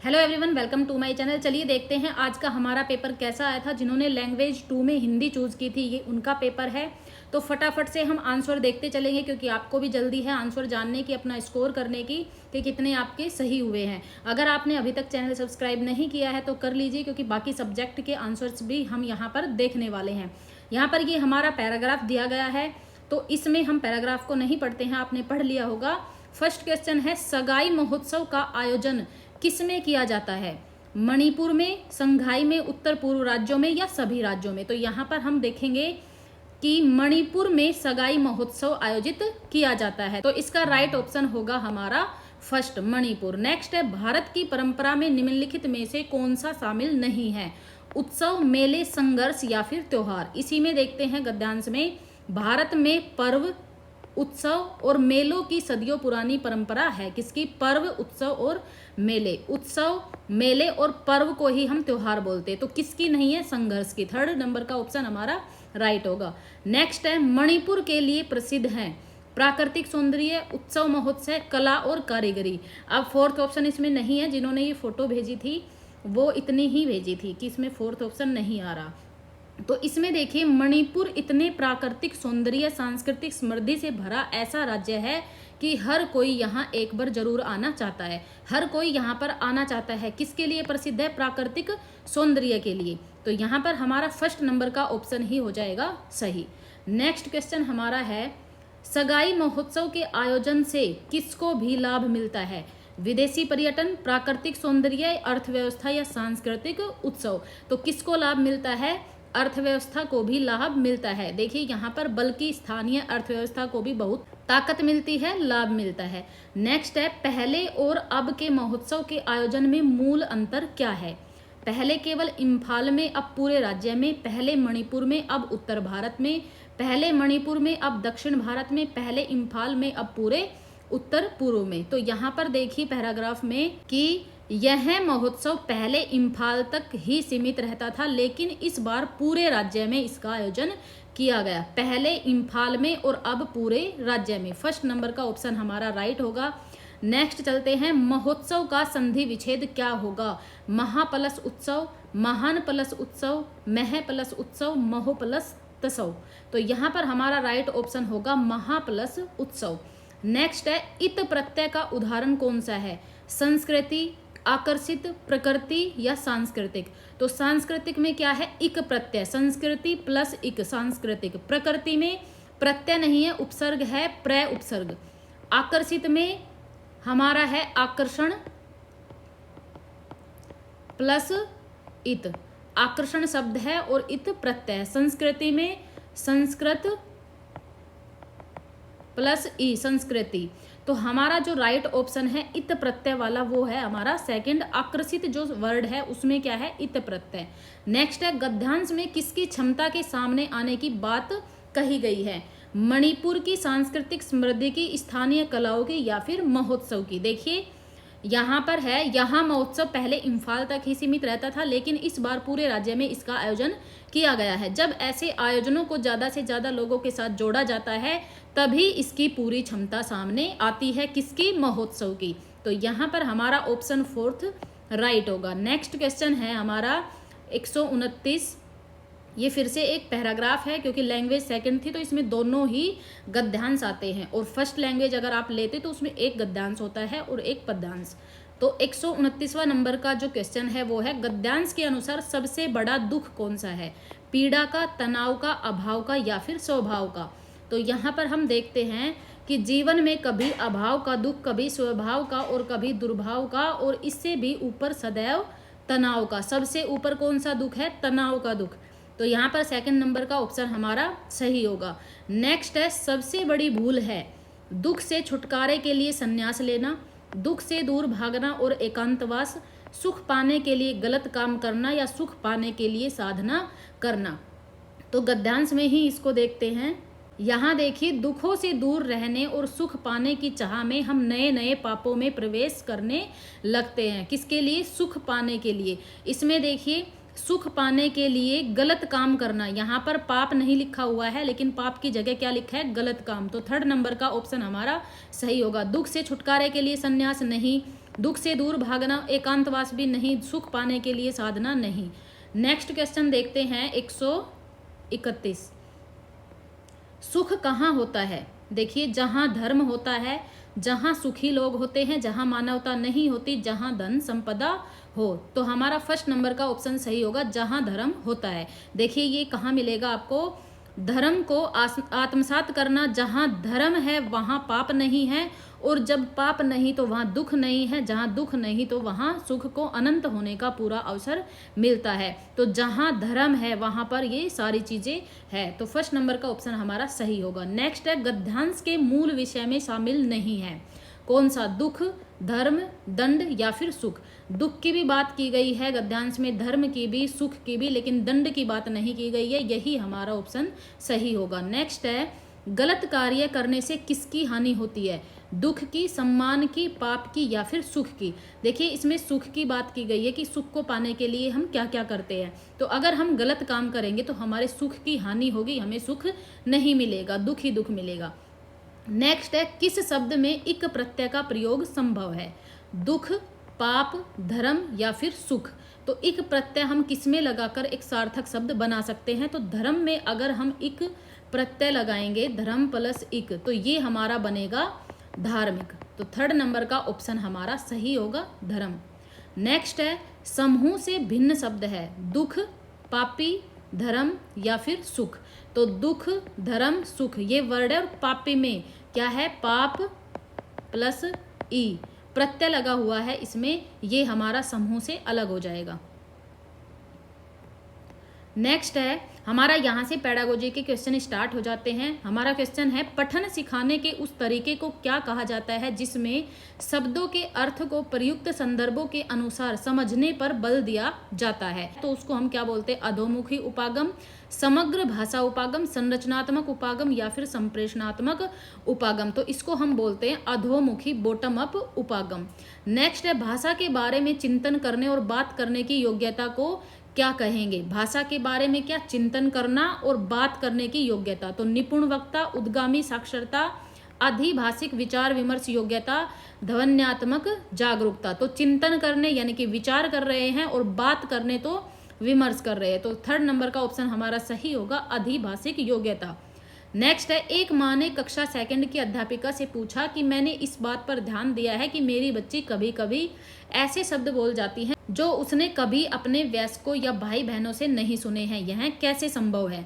Hello everyone, welcome to my channel. चलिए देखते हैं आज का हमारा पेपर कैसा आया था। जिन्होंने लैंग्वेज 2 में हिंदी चूज की थी, ये उनका पेपर है। तो फटाफट से हम आंसर देखते चलेंगे, क्योंकि आपको भी जल्दी है आंसर जानने की, अपना स्कोर करने की कि कितने आपके सही हुए हैं। अगर आपने अभी तक चैनल सब्सक्राइब नहीं किया है तो कर लीजिए, क्योंकि बाकी सब्जेक्ट के आंसर्स भी हम यहाँ पर देखने वाले हैं। यहाँ पर ये हमारा पैराग्राफ दिया गया है, तो इसमें हम पैराग्राफ को नहीं पढ़ते हैं, आपने पढ़ लिया होगा। फर्स्ट क्वेश्चन है, सगाई महोत्सव का आयोजन किस में किया जाता है? मणिपुर में, संघाई में, उत्तर पूर्व राज्यों में या सभी राज्यों में? तो यहाँ पर हम देखेंगे कि मणिपुर में सगाई महोत्सव आयोजित किया जाता है, तो इसका राइट ऑप्शन होगा हमारा फर्स्ट, मणिपुर। नेक्स्ट है, भारत की परंपरा में निम्नलिखित में से कौन सा शामिल नहीं है? उत्सव, मेले, संघर्ष या फिर त्योहार? इसी में देखते हैं गद्यांश में, भारत में पर्व, उत्सव और मेलों की सदियों पुरानी परंपरा है। किसकी? पर्व, उत्सव और मेले। उत्सव, मेले और पर्व को ही हम त्योहार बोलते हैं। तो किसकी नहीं है? संघर्ष की। थर्ड नंबर का ऑप्शन हमारा राइट होगा। नेक्स्ट है, मणिपुर के लिए प्रसिद्ध है प्राकृतिक सौंदर्य, उत्सव महोत्सव, कला और कारीगरी। अब फोर्थ ऑप्शन इसमें नहीं है। जिन्होंने ये फोटो भेजी थी वो इतनी ही भेजी थी कि इसमें फोर्थ ऑप्शन नहीं आ रहा। तो इसमें देखिए, मणिपुर इतने प्राकृतिक सौंदर्य, सांस्कृतिक समृद्धि से भरा ऐसा राज्य है कि हर कोई यहाँ एक बार जरूर आना चाहता है। हर कोई यहाँ पर आना चाहता है। किसके लिए प्रसिद्ध है? प्राकृतिक सौंदर्य के लिए। तो यहाँ पर हमारा फर्स्ट नंबर का ऑप्शन ही हो जाएगा सही। नेक्स्ट क्वेश्चन हमारा है, सगाई महोत्सव के आयोजन से किसको भी लाभ मिलता है? विदेशी पर्यटन, प्राकृतिक सौंदर्य, अर्थव्यवस्था या सांस्कृतिक उत्सव? तो किसको लाभ मिलता है? अर्थव्यवस्था को भी लाभ मिलता है। देखिए यहाँ पर बल्कि स्थानीय अर्थव्यवस्था को भी बहुत ताकत मिलती है, लाभ मिलता है। नेक्स्ट है, पहले और अब के महोत्सव के आयोजन में मूल अंतर क्या है? पहले केवल इम्फाल में, अब पूरे राज्य में। पहले मणिपुर में, अब उत्तर भारत में। पहले मणिपुर में, अब दक्षिण भारत में। पहले इम्फाल में, अब पूरे उत्तर पूर्व में। तो यहाँ पर देखिए पैराग्राफ में कि यह महोत्सव पहले इम्फाल तक ही सीमित रहता था, लेकिन इस बार पूरे राज्य में इसका आयोजन किया गया। पहले इम्फाल में और अब पूरे राज्य में। फर्स्ट नंबर का ऑप्शन हमारा राइट होगा। नेक्स्ट चलते हैं, महोत्सव का संधि विच्छेद क्या होगा? महापलस उत्सव, महान पलस उत्सव, मह पलस उत्सव, महो पलस तसव? तो यहाँ पर हमारा राइट ऑप्शन होगा महापलस उत्सव। नेक्स्ट है, इत प्रत्यय का उदाहरण कौन सा है? संस्कृति, आकर्षित, प्रकृति या सांस्कृतिक? तो सांस्कृतिक में क्या है? इक प्रत्यय। संस्कृति प्लस इक, सांस्कृतिक। प्रकृति में प्रत्यय नहीं है, उपसर्ग है, प्र उपसर्ग। आकर्षित में हमारा है आकर्षण प्लस इत, आकर्षण शब्द है और इत प्रत्यय। संस्कृति में संस्कृत प्लस ई, संस्कृति। तो हमारा जो राइट ऑप्शन है इत प्रत्यय वाला, वो है हमारा सेकंड। आकर्षित जो वर्ड है उसमें क्या है? इत प्रत्यय। नेक्स्ट है, गद्यांश में किसकी क्षमता के सामने आने की बात कही गई है? मणिपुर की सांस्कृतिक समृद्धि की, स्थानीय कलाओं की या फिर महोत्सव की? देखिए यहाँ पर है, यहाँ महोत्सव पहले इम्फाल तक ही सीमित रहता था, लेकिन इस बार पूरे राज्य में इसका आयोजन किया गया है। जब ऐसे आयोजनों को ज़्यादा से ज़्यादा लोगों के साथ जोड़ा जाता है, तभी इसकी पूरी क्षमता सामने आती है। किसकी? महोत्सव की। तो यहाँ पर हमारा ऑप्शन फोर्थ राइट होगा। नेक्स्ट क्वेश्चन है हमारा 129। ये फिर से एक पैराग्राफ है, क्योंकि लैंग्वेज सेकंड थी तो इसमें दोनों ही गद्यांश आते हैं, और फर्स्ट लैंग्वेज अगर आप लेते तो उसमें एक गद्यांश होता है और एक पद्यांश। तो 129वां नंबर का जो क्वेश्चन है वो है, गद्यांश के अनुसार सबसे बड़ा दुख कौन सा है? पीड़ा का, तनाव का, अभाव का या फिर स्वभाव का? तो यहाँ पर हम देखते हैं कि जीवन में कभी अभाव का दुख, कभी स्वभाव का और कभी दुर्भाव का, और इससे भी ऊपर सदैव तनाव का। सबसे ऊपर कौन सा दुख है? तनाव का दुख। तो यहाँ पर सेकंड नंबर का ऑप्शन हमारा सही होगा। नेक्स्ट है, सबसे बड़ी भूल है दुख से छुटकारे के लिए संन्यास लेना, दुख से दूर भागना और एकांतवास, सुख पाने के लिए गलत काम करना या सुख पाने के लिए साधना करना? तो गद्यांश में ही इसको देखते हैं। यहाँ देखिए, दुखों से दूर रहने और सुख पाने की चाह में हम नए नए पापों में प्रवेश करने लगते हैं। किसके लिए? सुख पाने के लिए। इसमें देखिए, सुख पाने के लिए गलत काम करना, यहाँ पर पाप नहीं लिखा हुआ है, लेकिन पाप की जगह क्या लिखा है? गलत काम। तो थर्ड नंबर का ऑप्शन हमारा सही होगा। दुख से छुटकारे के लिए संन्यास नहीं, दुख से दूर भागना एकांतवास भी नहीं, सुख पाने के लिए साधना नहीं। नेक्स्ट क्वेश्चन देखते हैं 131। सुख कहाँ होता है? देखिए, जहाँ धर्म होता है, जहाँ सुखी लोग होते हैं, जहाँ मानवता नहीं होती, जहाँ धन संपदा हो। तो हमारा फर्स्ट नंबर का ऑप्शन सही होगा, जहाँ धर्म होता है। देखिए ये कहाँ मिलेगा आपको, धर्म को आत्मसात करना, जहाँ धर्म है वहाँ पाप नहीं है, और जब पाप नहीं तो वहाँ दुख नहीं है, जहाँ दुख नहीं तो वहाँ सुख को अनंत होने का पूरा अवसर मिलता है। तो जहाँ धर्म है वहाँ पर ये सारी चीजें है। तो फर्स्ट नंबर का ऑप्शन हमारा सही होगा। नेक्स्ट है, गद्यांश के मूल विषय में शामिल नहीं है। कौन सा? दुख, धर्म, दंड या फिर सुख। दुख की भी बात की गई है गद्यांश में, धर्म की भी, सुख की भी, लेकिन दंड की बात नहीं की गई है। यही हमारा ऑप्शन सही होगा। नेक्स्ट है, गलत कार्य करने से किसकी हानि होती है? दुख की, सम्मान की, पाप की या फिर सुख की। देखिए इसमें सुख की बात की गई है कि सुख को पाने के लिए हम क्या क्या करते हैं। तो अगर हम गलत काम करेंगे तो हमारे सुख की हानि होगी, हमें सुख नहीं मिलेगा, दुख ही दुख मिलेगा। नेक्स्ट है, किस शब्द में इक प्रत्यय का प्रयोग संभव है? दुख, पाप, धर्म या फिर सुख। तो इक प्रत्यय हम किस में लगाकर एक सार्थक शब्द बना सकते हैं? तो धर्म में अगर हम इक प्रत्यय लगाएंगे, धर्म प्लस इक, तो ये हमारा बनेगा धार्मिक। तो थर्ड नंबर का ऑप्शन हमारा सही होगा, धर्म। नेक्स्ट है, समूह से भिन्न शब्द है, दुख, पापी, धर्म या फिर सुख। तो दुख, धर्म, सुख ये वर्ड है, और पापी में क्या है? पाप प्लस ई प्रत्यय लगा हुआ है इसमें, ये हमारा समूह से अलग हो जाएगा। नेक्स्ट है हमारा, यहाँ से पेडागोजी के क्वेश्चन स्टार्ट हो जाते हैं। हमारा क्वेश्चन है, पठन सिखाने के उस तरीके को क्या कहा जाता है जिसमें शब्दों के अर्थ को प्रयुक्त संदर्भों के अनुसार समझने पर बल दिया जाता है? तो उसको हम क्या बोलते हैं? अधोमुखी उपागम, समग्र भाषा उपागम, संरचनात्मक उपागम या फिर संप्रेषणात्मक उपागम। तो इसको हम बोलते हैं अधोमुखी, बॉटम अप उपागम। नेक्स्ट है, भाषा के बारे में चिंतन करने और बात करने की योग्यता को क्या कहेंगे? भाषा के बारे में क्या चिंतन करना और बात करने की योग्यता। तो निपुण वक्ता, उद्गामी साक्षरता, अधिभाषिक विचार विमर्श योग्यता, ध्वन्यात्मक जागरूकता। तो चिंतन करने यानी कि विचार कर रहे हैं, और बात करने तो विमर्श कर रहे हैं। तो थर्ड नंबर का ऑप्शन हमारा सही होगा, अधिभाषिक योग्यता। नेक्स्ट है, एक माँ ने कक्षा सेकंड की अध्यापिका से पूछा कि मैंने इस बात पर ध्यान दिया है कि मेरी बच्ची कभी कभी ऐसे शब्द बोल जाती है जो उसने कभी अपने वयस्कों या भाई बहनों से नहीं सुने हैं, यह कैसे संभव है?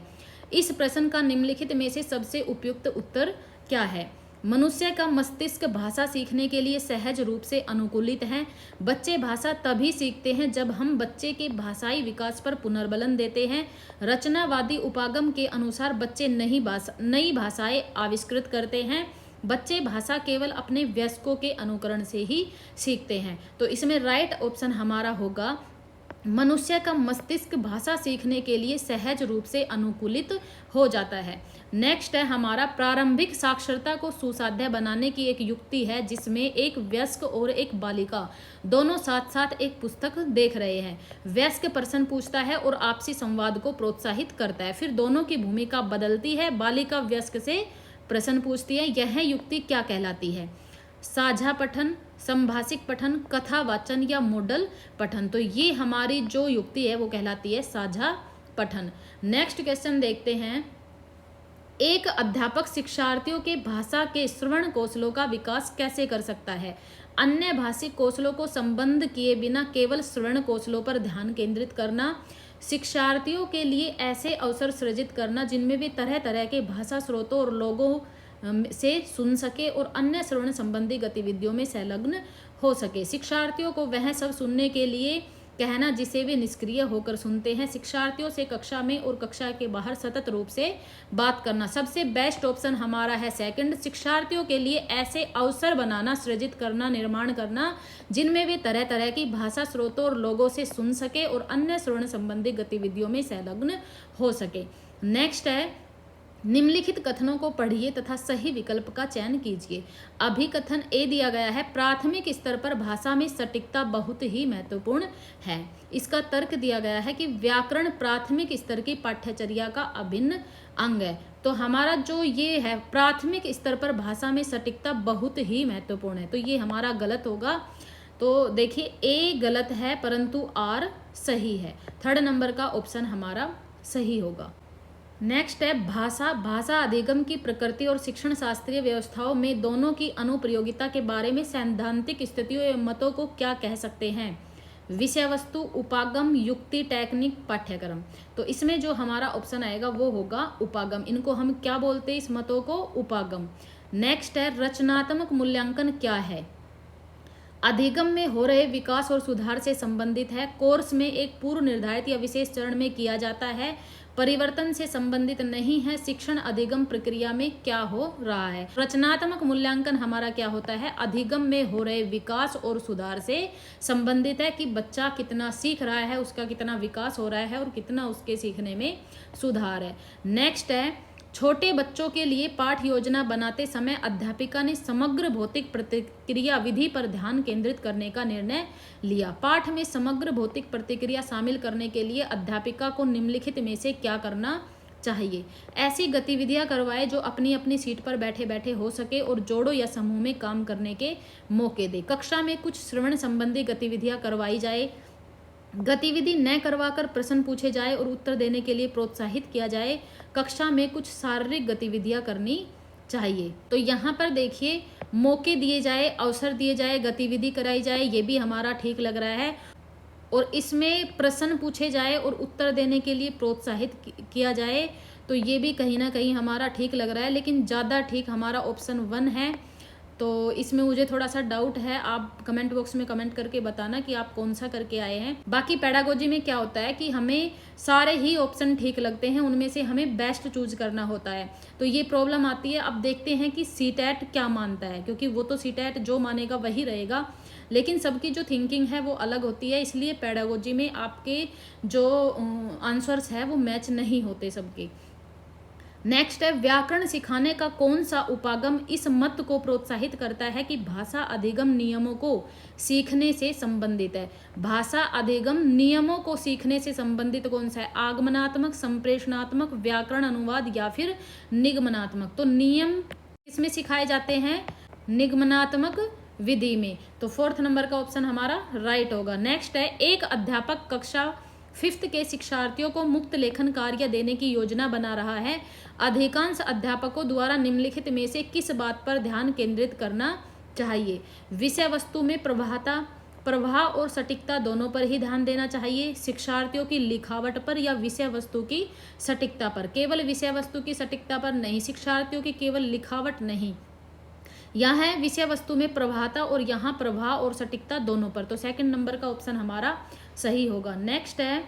इस प्रश्न का निम्नलिखित में से सबसे उपयुक्त उत्तर क्या है? मनुष्य का मस्तिष्क भाषा सीखने के लिए सहज रूप से अनुकूलित है। बच्चे भाषा तभी सीखते हैं जब हम बच्चे के भाषाई विकास पर पुनर्बलन देते हैं। रचनावादी उपागम के अनुसार बच्चे नई भाषाएं आविष्कृत करते हैं। बच्चे भाषा केवल अपने वयस्कों के अनुकरण से ही सीखते हैं। तो इसमें राइट ऑप्शन हमारा होगा, मनुष्य का मस्तिष्क भाषा सीखने के लिए सहज रूप से अनुकूलित हो जाता है। नेक्स्ट है हमारा, प्रारंभिक साक्षरता को सुसाध्य बनाने की एक युक्ति है जिसमें एक वयस्क और एक बालिका दोनों साथ साथ एक पुस्तक देख रहे हैं। वयस्क प्रश्न पूछता है और आपसी संवाद को प्रोत्साहित करता है, फिर दोनों की भूमिका बदलती है, बालिका वयस्क से प्रश्न पूछती है। यह युक्ति क्या कहलाती है? साझा पठन, संभाषिक पठन, कथा वाचन या मॉडल पठन। तो ये हमारी जो युक्ति है वो कहलाती है साझा पठन। नेक्स्ट क्वेश्चन देखते हैं, एक अध्यापक शिक्षार्थियों के भाषा के श्रवण कौशलों का विकास कैसे कर सकता है? अन्य भाषिक कौशलों को संबंध किए बिना केवल श्रवण कौशलों पर ध्यान केंद्रित करना, शिक्षार्थियों के लिए ऐसे अवसर सृजित करना जिनमें वे तरह तरह के भाषा स्रोतों और लोगों से सुन सके और अन्य श्रवण संबंधी गतिविधियों में संलग्न हो सके। शिक्षार्थियों को वह सब सुनने के लिए कहना जिसे वे निष्क्रिय होकर सुनते हैं। शिक्षार्थियों से कक्षा में और कक्षा के बाहर सतत रूप से बात करना। सबसे बेस्ट ऑप्शन हमारा है सेकंड, शिक्षार्थियों के लिए ऐसे अवसर बनाना, सृजित करना, निर्माण करना जिनमें वे तरह तरह की भाषा स्रोतों और लोगों से सुन सके और अन्य श्रवण संबंधी गतिविधियों में संलग्न हो सके। नेक्स्ट है, निम्नलिखित कथनों को पढ़िए तथा सही विकल्प का चयन कीजिए। अभिकथन ए दिया गया है, प्राथमिक स्तर पर भाषा में सटीकता बहुत ही महत्वपूर्ण है। इसका तर्क दिया गया है कि व्याकरण प्राथमिक स्तर की पाठ्यचर्या का अभिन्न अंग है। तो हमारा जो ये है, प्राथमिक स्तर पर भाषा में सटीकता बहुत ही महत्वपूर्ण है, तो ये हमारा गलत होगा। तो देखिए ए गलत है परंतु आर सही है। थर्ड नंबर का ऑप्शन हमारा सही होगा। नेक्स्ट है भाषा। भाषा अधिगम की प्रकृति और शिक्षण शास्त्रीय व्यवस्थाओं में दोनों की अनुप्रयोगिता के बारे में सैद्धांतिक स्थितियों एवं मतों को क्या कह सकते हैं? विषय वस्तु, उपागम, युक्ति, टेक्निक, पाठ्यक्रम। तो इसमें जो हमारा ऑप्शन आएगा वो होगा उपागम। इनको हम क्या बोलते हैं? इस मतों को उपागम। नेक्स्ट है रचनात्मक मूल्यांकन क्या है? अधिगम में हो रहे विकास और सुधार से संबंधित है। कोर्स में एक पूर्व निर्धारित या विशेष चरण में किया जाता है। परिवर्तन से संबंधित नहीं है। शिक्षण अधिगम प्रक्रिया में क्या हो रहा है? रचनात्मक मूल्यांकन हमारा क्या होता है? अधिगम में हो रहे विकास और सुधार से संबंधित है कि बच्चा कितना सीख रहा है, उसका कितना विकास हो रहा है और कितना उसके सीखने में सुधार है। नेक्स्ट है छोटे बच्चों के लिए पाठ योजना बनाते समय अध्यापिका ने समग्र भौतिक प्रतिक्रिया विधि पर ध्यान केंद्रित करने का निर्णय लिया। पाठ में समग्र भौतिक प्रतिक्रिया शामिल करने के लिए अध्यापिका को निम्नलिखित में से क्या करना चाहिए? ऐसी गतिविधियां करवाए जो अपनी अपनी सीट पर बैठे बैठे हो सके और जोड़ों या समूह में काम करने के मौके दे। कक्षा में कुछ श्रवण संबंधी गतिविधियां करवाई जाए। गतिविधि न करवाकर प्रश्न पूछे जाए और उत्तर देने के लिए प्रोत्साहित किया जाए। कक्षा में कुछ शारीरिक गतिविधियां करनी चाहिए। तो यहाँ पर देखिए मौके दिए जाए, अवसर दिए जाए, गतिविधि कराई जाए, ये भी हमारा ठीक लग रहा है। और इसमें प्रश्न पूछे जाए और उत्तर देने के लिए प्रोत्साहित किया जाए, तो ये भी कहीं ना कहीं हमारा ठीक लग रहा है। लेकिन ज़्यादा ठीक हमारा ऑप्शन 1 है। तो इसमें मुझे थोड़ा सा डाउट है। आप कमेंट बॉक्स में कमेंट करके बताना कि आप कौन सा करके आए हैं। बाकी पेडागोजी में क्या होता है कि हमें सारे ही ऑप्शन ठीक लगते हैं, उनमें से हमें बेस्ट चूज करना होता है। तो ये प्रॉब्लम आती है। अब देखते हैं कि सीटेट क्या मानता है, क्योंकि वो तो सीटेट जो मानेगा वही रहेगा, लेकिन सबकी जो थिंकिंग है वो अलग होती है। इसलिए पेडागोजी में आपके जो आंसर्स है वो मैच नहीं होते सबके। नेक्स्ट है व्याकरण सिखाने का कौन सा उपागम इस मत को प्रोत्साहित करता है कि भाषा अधिगम नियमों को सीखने से संबंधित है? भाषा अधिगम नियमों को सीखने से संबंधित कौन सा है? आगमनात्मक, संप्रेषणात्मक, व्याकरण अनुवाद या फिर निगमनात्मक? तो नियम इसमें सिखाए जाते हैं निगमनात्मक विधि में। तो 4th नंबर का ऑप्शन हमारा राइट होगा। नेक्स्ट है एक अध्यापक कक्षा 5th के शिक्षार्थियों को मुक्त लेखन कार्य देने की योजना बना रहा है। अधिकांश अध्यापकों द्वारा निम्नलिखित में से किस बात पर ध्यान केंद्रित करना चाहिए? विषय वस्तु में प्रवाह और सटीकता दोनों पर ही ध्यान देना चाहिए। शिक्षार्थियों की लिखावट पर या विषय वस्तु की सटीकता पर? केवल विषय वस्तु की सटीकता पर नहीं, शिक्षार्थियों की केवल लिखावट नहीं। यहाँ है विषय वस्तु में प्रवाहता और यहाँ प्रवाह और सटीकता दोनों पर। तो 2nd नंबर का ऑप्शन हमारा सही होगा। नेक्स्ट है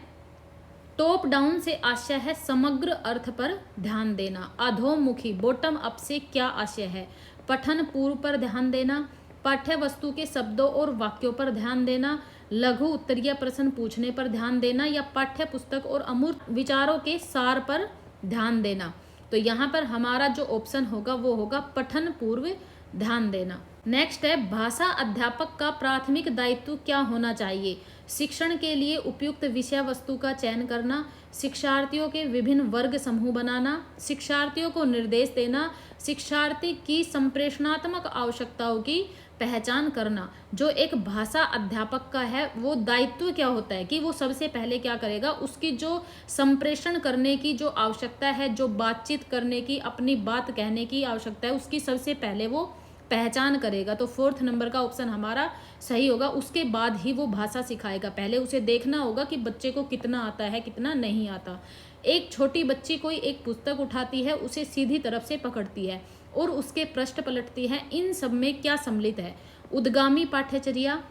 टॉप डाउन से आशय है समग्र अर्थ पर ध्यान देना। अधोमुखी बॉटम अप से क्या आशय है? पठन पूर्व पर ध्यान देना, पाठ्य वस्तु के शब्दों और वाक्यों पर ध्यान देना, लघु उत्तरीय प्रश्न पूछने पर ध्यान देना, या पाठ्य पुस्तक और अमूर्त विचारों के सार पर ध्यान देना? तो यहाँ पर हमारा जो ऑप्शन होगा वो होगा पठन पूर्व ध्यान देना। नेक्स्ट है भाषा अध्यापक का प्राथमिक दायित्व क्या होना चाहिए? शिक्षण के लिए उपयुक्त विषय वस्तु का चयन करना, शिक्षार्थियों के विभिन्न वर्ग समूह बनाना, शिक्षार्थियों को निर्देश देना, शिक्षार्थी की संप्रेषणात्मक आवश्यकताओं की पहचान करना। जो एक भाषा अध्यापक का है वो दायित्व क्या होता है कि वो सबसे पहले क्या करेगा? उसकी जो संप्रेषण करने की जो आवश्यकता है, जो बातचीत करने की, अपनी बात कहने की आवश्यकता है, उसकी सबसे पहले वो पहचान करेगा। तो 4th नंबर का ऑप्शन हमारा सही होगा। उसके बाद ही वो भाषा सिखाएगा। पहले उसे देखना होगा कि बच्चे को कितना आता है, कितना नहीं आता। एक छोटी बच्ची कोई एक पुस्तक उठाती है, उसे सीधी तरफ से पकड़ती है और उसके पृष्ठ पलटती है। इन सब में क्या सम्मिलित है? उद्गामी पाठ्यचर्या,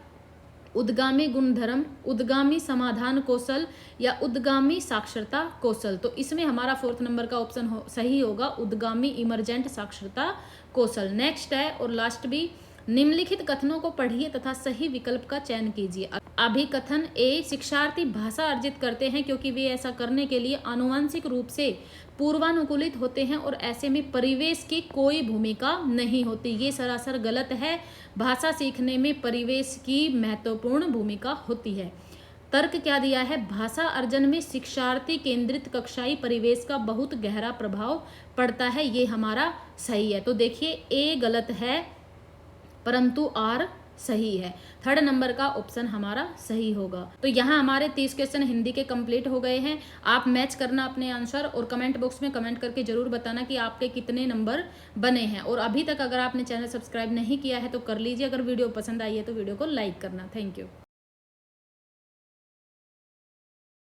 उद्गामी गुणधर्म, उद्गामी समाधान कौशल या उद्गामी साक्षरता कौशल? तो इसमें हमारा 4th नंबर का ऑप्शन सही होगा, उद्गामी इमरजेंट साक्षरता कौशल। नेक्स्ट है और लास्ट भी, निम्नलिखित कथनों को पढ़िए तथा सही विकल्प का चयन कीजिए। अभिकथन ए, शिक्षार्थी भाषा अर्जित करते हैं क्योंकि वे ऐसा करने के लिए आनुवंशिक रूप से पूर्वानुकूलित होते हैं और ऐसे में परिवेश की कोई भूमिका नहीं होती। ये सरासर गलत है। भाषा सीखने में परिवेश की महत्वपूर्ण भूमिका होती है। तर्क क्या दिया है? भाषा अर्जन में शिक्षार्थी केंद्रित कक्षाई परिवेश का बहुत गहरा प्रभाव पड़ता है। ये हमारा सही है। तो देखिए ए गलत है परंतु आर सही है। थर्ड नंबर का ऑप्शन हमारा सही होगा। तो यहाँ हमारे 30 क्वेश्चन हिंदी के कंप्लीट हो गए हैं। आप मैच करना अपने आंसर और कमेंट बॉक्स में कमेंट करके जरूर बताना कि आपके कितने नंबर बने हैं। और अभी तक अगर आपने चैनल सब्सक्राइब नहीं किया है तो कर लीजिए। अगर वीडियो पसंद आई है तो वीडियो को लाइक करना। Thank you.